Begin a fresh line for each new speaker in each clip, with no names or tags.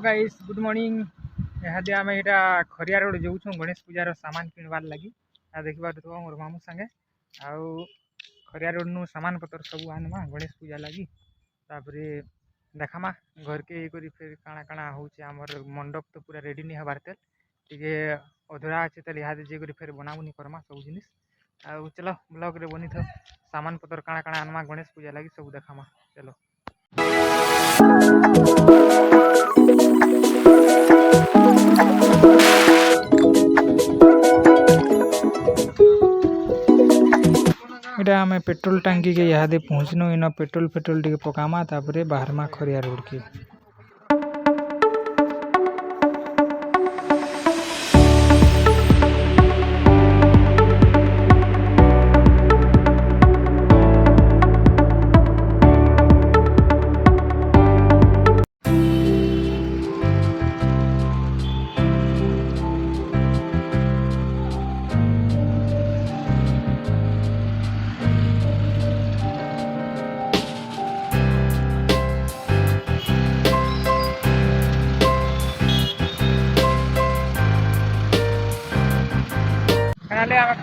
Guys good morning. यहाँ आम यहाँ खरिया रोड जाऊँ गणेश पूजार सामान किणवार लगी देखा देखो मोर मामू संगे आउ खरिया रोड नु सामान पतर सब आनमा गणेश पूजा लगी देखामा घर के फिर काଣା काଣା होचे आमर मंडप तो पूरा रेडी नहीं हबार तेल टे अधूरा अच्छे तेल यहाँ जे फिर बनाबुनी करमा सब जिन चलो ब्लॉग रे बनी था सामान पतर काଣା काଣା आनमा गणेश पूजा लगी सब देखामा चलो। इटा आम पेट्रोल टांकी के यहाँ पहुँचनु इन पेट्रोल टे पकामा तापर बाहरमा खरिया रोड के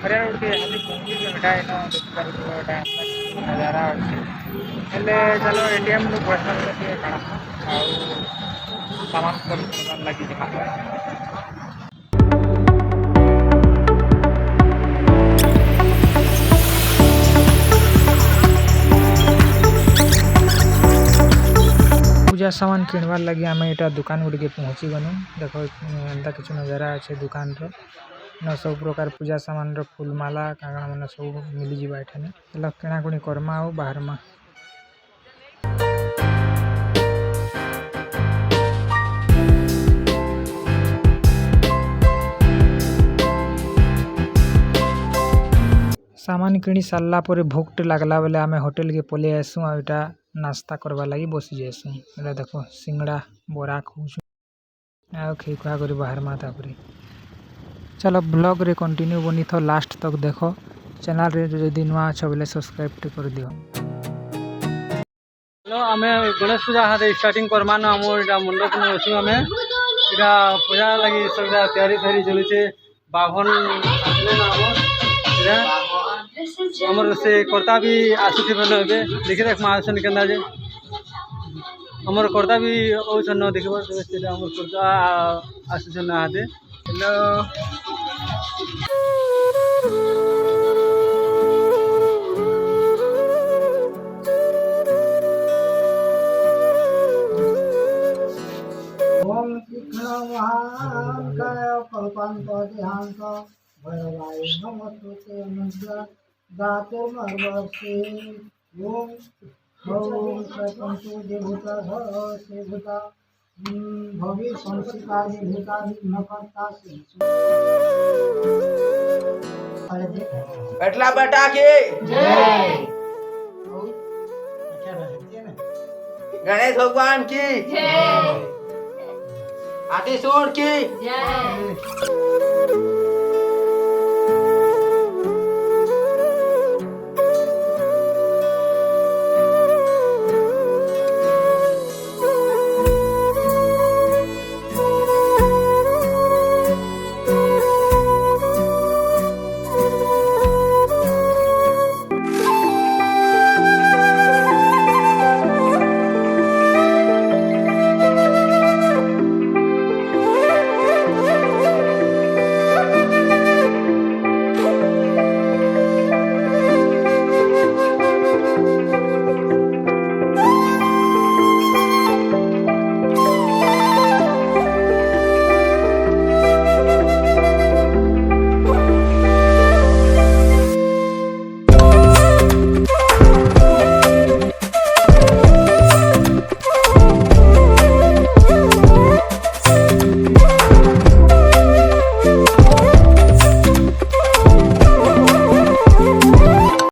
खरिया रोड के नजारा अच्छे चलो एटीएम पैसा सामान लगी पूजा सामान किणवार लगी आम यहाँ दुकान गुड़ के पहुँची गनु देख एंता किछु नजारा अच्छे दुकान रो न सब प्रकार पूजा सामान रो फूलमाला कागण मन सब मिली जीवा एठाने चलो किणाकुणी करमा आउ बाहरमा सामान किणी सारला पर भोकटे लागला बेले आम होटेल के पलि आसू आटा नास्ता करवा लगी बसी जासू एटा देखो सिंगड़ा बरा खाऊँ आ खी खुआ कर बाहरमा तापरे चलो ब्लॉग रे कंटिन्यू बनी था लास्ट तक देखो चैनल रे जदि नुआ अच्छा बोले सब्सक्राइब कर दियो।
हेलो आम गणेश पूजा हाँ स्टार्टिंग करमा न आम मंडप में अच्छे आम यहाँ पूजा लगी सब तैयारी फेरी चलुचे बाभन आमर से कर्ता भी आसुथे देखी देख आसन के आमर कर्ता भी औसन देख आमर कर्ता आसुन हाथे हेलो
बैठला बेटा की गणेश भगवान की आदिशोर की